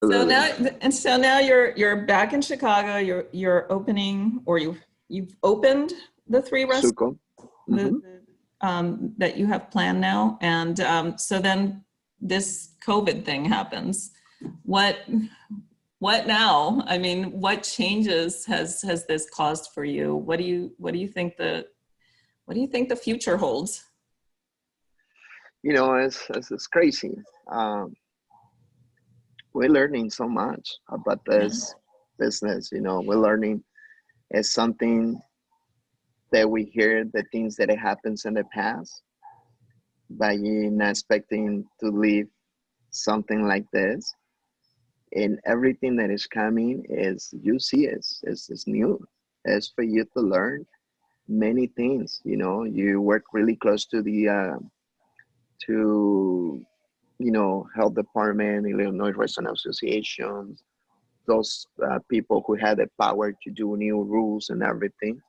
So Absolutely. now you're back in Chicago. You're opening, or you've opened the three restaurants Suko. Hmm. that you have planned now, and so then this COVID thing happens. What what now? I mean, what changes has this caused for you? What do you think the future holds? It's crazy. Um, we're learning so much about Yeah. this business. We're learning it's something that we hear the things that it happens in the past, but you're not expecting to live something like this. And everything that is coming is you see it's new. It's for you to learn many things. You work really close to the to health department, Illinois Restaurant Associations, those people who had the power to do new rules and everything.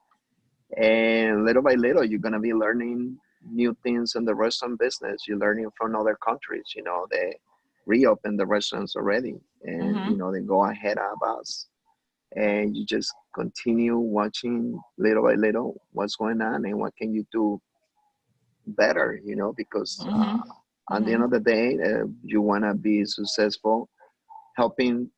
And little by little, you're gonna be learning new things in the restaurant business. You're learning from other countries. They reopen the restaurants already, and Mm-hmm. they go ahead of us. And you just continue watching little by little what's going on and what can you do better. Because Mm-hmm. at the end Mm-hmm. of the day, you wanna be successful, helping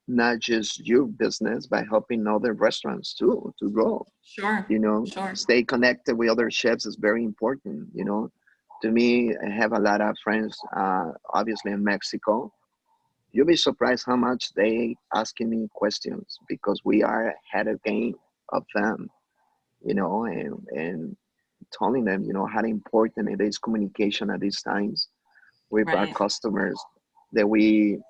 not just your business, but helping other restaurants too to grow. Sure. Sure. Stay connected with other chefs is very important. To me, I have a lot of friends, obviously in Mexico. You'll be surprised how much they asking me questions because we are ahead of game of them, and telling them, how important it is communication at these times with our Right. customers, that we're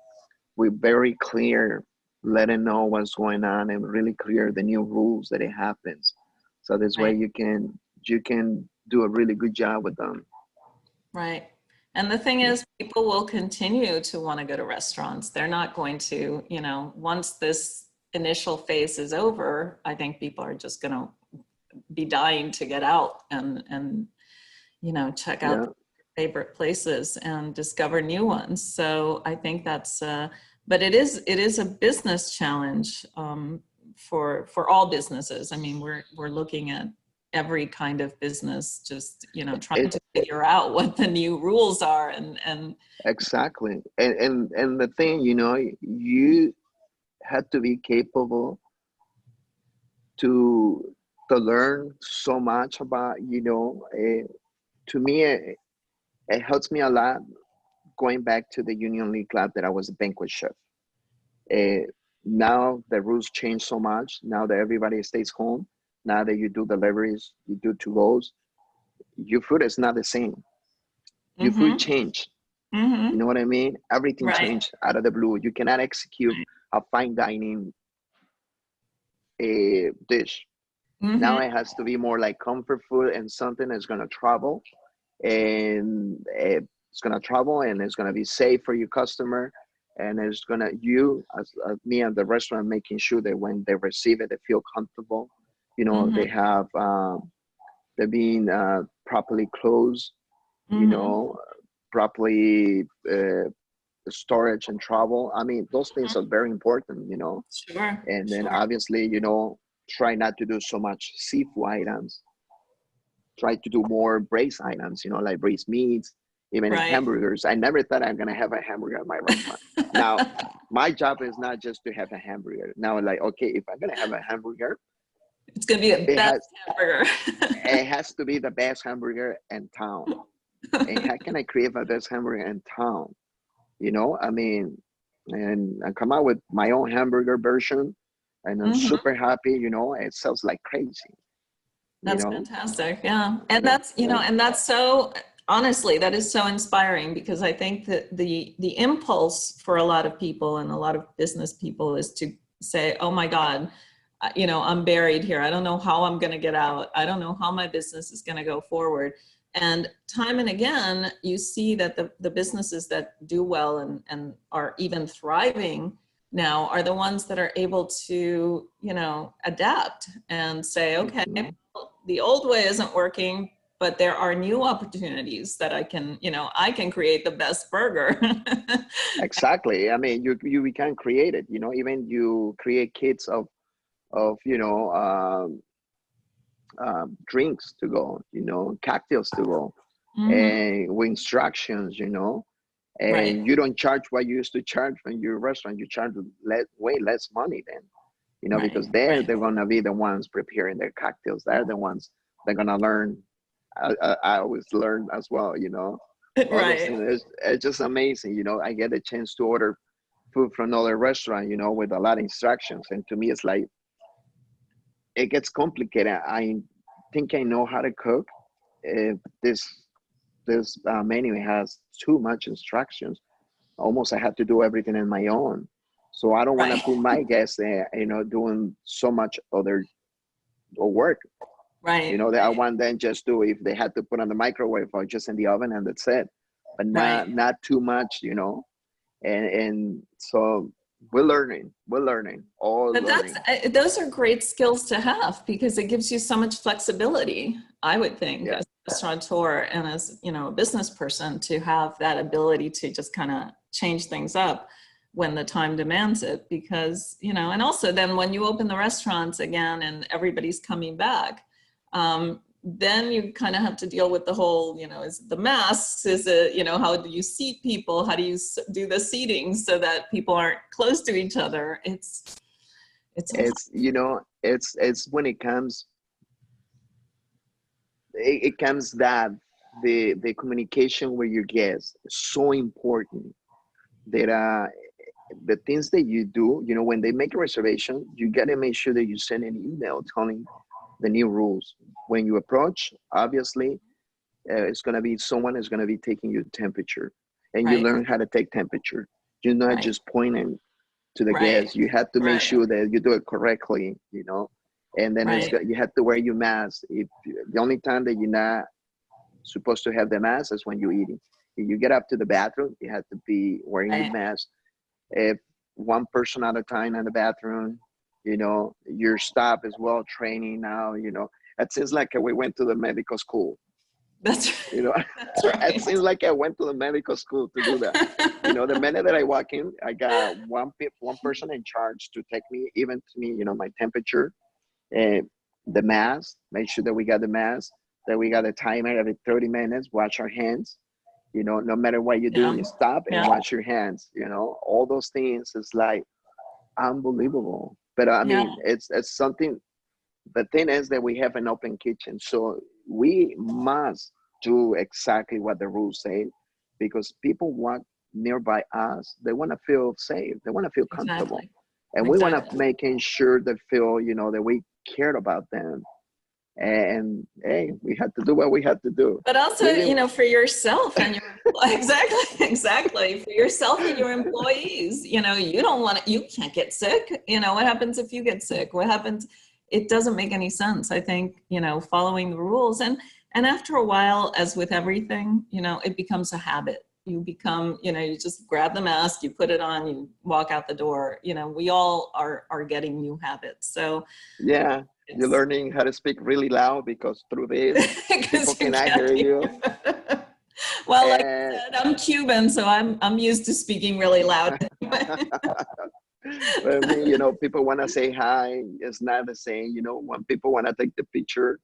very clear, letting know what's going on and really clear the new rules that it happens. So this way Right. you can do a really good job with them. Right. And the thing is, people will continue to want to go to restaurants. They're not going to, once this initial phase is over, I think people are just going to be dying to get out and check out Yeah, their favorite places and discover new ones. So I think that's, but it is a business challenge for all businesses. I mean, we're looking at every kind of business, just trying it to figure out what the new rules are and exactly. And the thing, you had to be capable to learn so much about, to me, it helps me a lot going back to the Union League Club that I was a banquet chef. Uh, Now the rules change so much. Now that everybody stays home, now that you do deliveries, you do to goes, your food is not the same. Your food mm-hmm, changed. You mm-hmm, know what I mean? Everything right, changed out of the blue. You cannot execute a fine dining dish. Now mm-hmm, it has to be more like comfort food and something that's going to travel, and it's going to travel and it's going to be safe for your customer, and it's going to you as me and the restaurant making sure that when they receive it they feel comfortable. mm-hmm, They have they're being properly closed, you mm-hmm, know properly storage and travel. I mean, those things are very important. sure, And then sure, obviously, try not to do so much seafood items. Try to do more braised items, like braised meats, even right. hamburgers. I never thought I'm gonna have a hamburger at my restaurant. Now, my job is not just to have a hamburger. Now, like, okay, if I'm gonna have a hamburger, It's going to be the it best has hamburger. it has to be the best hamburger in town. And how can I create the best hamburger in town? I mean, and I come out with my own hamburger version, and I'm Hmm. super happy. It sells like crazy. You That's know, fantastic. Yeah. you And know, yeah. and that's so, honestly, that is so inspiring, because I think that the impulse for a lot of people and a lot of business people is to say, oh my God, I'm buried here. I don't know how I'm going to get out. I don't know how my business is going to go forward. And time and again, you see that the businesses that do well and are even thriving now are the ones that are able to, adapt and say, okay, Mhm. the old way isn't working, but there are new opportunities that I can, I can create the best burger. Exactly. I mean, we can create it. Even you create kits of drinks to go. Cocktails to go, and with instructions. Right. And you don't charge what you used to charge when you're a restaurant. You charge way less money then. Right. Because they're gonna be the ones preparing their cocktails. They're the ones they're gonna learn. I always learn as well. All those Right. things. It's just amazing. I get a chance to order food from another restaurant. With a lot of instructions, and to me, it's like it gets complicated. I think I know how to cook. If this menu has too much instructions, almost I have to do everything on my own. So I don't want to Right. put my guests there, doing so much other work. Right. That I want them just do if they had to put on the microwave or just in the oven and that's it. But Right. not too much, and so we're learning, all But learning. those are great skills to have because it gives you so much flexibility, I would think, Yeah. as a restaurateur and as, a business person, to have that ability to just kind of change things up when the time demands it. Because, and also then when you open the restaurants again and everybody's coming back, then you kind of have to deal with the whole, is the masks, is it, how do you seat people? How do you do the seating so that people aren't close to each other? It's it's when it comes that the communication with your guests is so important that the things that you do, when they make a reservation, you got to make sure that you send an email telling the new rules. When you approach, obviously, it's going to be someone is going to be taking your temperature, and you right, learn how to take temperature. You're not right, just pointing to the right, guests. You have to make right, sure that you do it correctly, and then right. you have to wear your mask. If the only time that you're not supposed to have the mask is when you're eating. If you get up to the bathroom, you have to be wearing your Right. mask. If one person at a time in the bathroom, your staff as well training now, it seems like we went to the medical school. That's that's It right. seems like I went to the medical school to do that. The minute that I walk in, I got one person in charge to take me, even to me, my temperature, uh, the mask, make sure that we got the mask, that we got a timer every 30 minutes, wash our hands. No matter what you're doing, Yeah, you stop and yeah, wash your hands. All those things is like unbelievable. But I yeah. mean, it's something. The thing is that we have an open kitchen, so we must do exactly what the rules say, because people walk nearby us, they want to feel safe, they want to feel comfortable, Exactly, and we want to exactly. making sure they feel, that we cared about them. And hey, we had to do what we had to do. But also, We didn't. for yourself and your exactly, exactly for yourself and your employees. You don't want to. You can't get sick. What happens if you get sick? What happens? It doesn't make any sense. I think following the rules and after a while, as with everything, it becomes a habit. You become, you just grab the mask, you put it on, you walk out the door. We all are getting new habits. So Yeah, you're it's learning how to speak really loud, because through this people because you cannot hear can't you. hear. Well, like I And said, I'm Cuban, so I'm used to speaking really loud. but I mean, people want to say hi. It's not the same. When people want to take the picture,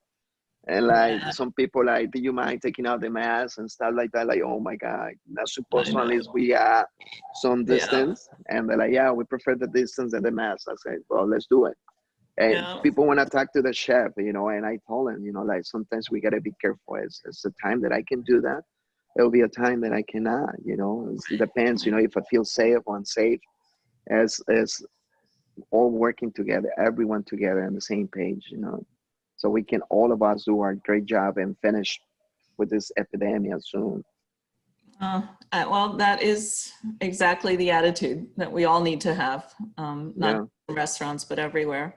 and like Yeah, some people like, do you mind taking out the mask and stuff like that? Like, oh my God, not I supposed to, know. unless we are some Yeah, distance. And they're like, yeah, we prefer the distance and the mask. I said, well, let's do it. And yeah, people want to talk to the chef, and I told him, like sometimes we got to be careful. It's a time that I can do that. There'll be a time that I cannot, it depends, if I feel safe or unsafe, as all working together, everyone together on the same page, so we can all of us do our great job and finish with this epidemic soon. well, that is exactly the attitude that we all need to have, not Yeah, in restaurants, but everywhere.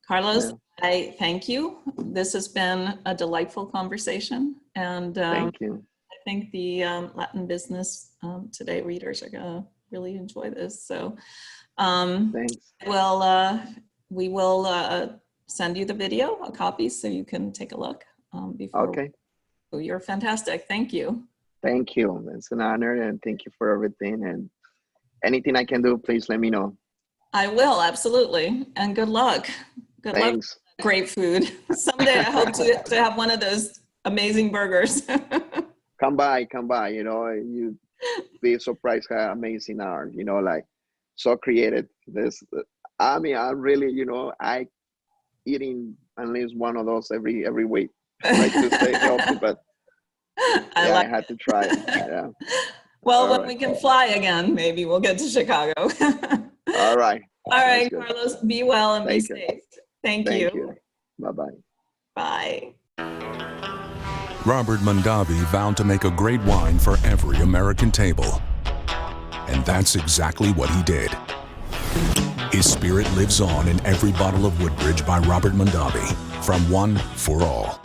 Carlos, yeah. I thank you. This has been a delightful conversation, and Thank you. I think the Latin Business Today readers are going to really enjoy this. So um, Thanks. well, we will send you the video, a copy, so you can take a look before. Okay. You're fantastic. Thank you. Thank you. It's an honor, and thank you for everything. And anything I can do, please let me know. I will, absolutely. And good luck. Good luck. Thanks. Great food. Someday I hope to have one of those amazing burgers. Come by, you know, you be surprised how amazing are, you know, like so creative. I mean, I really, you know, I eating at least one of those every week, like to stay healthy, but I had to try it. Yeah. Well, when we can fly again, maybe we'll get to Chicago. All right. All right, Carlos, be well and be safe. Thank you. Bye-bye. Bye. Robert Mondavi vowed to make a great wine for every American table. And that's exactly what he did. His spirit lives on in every bottle of Woodbridge by Robert Mondavi, from one for all.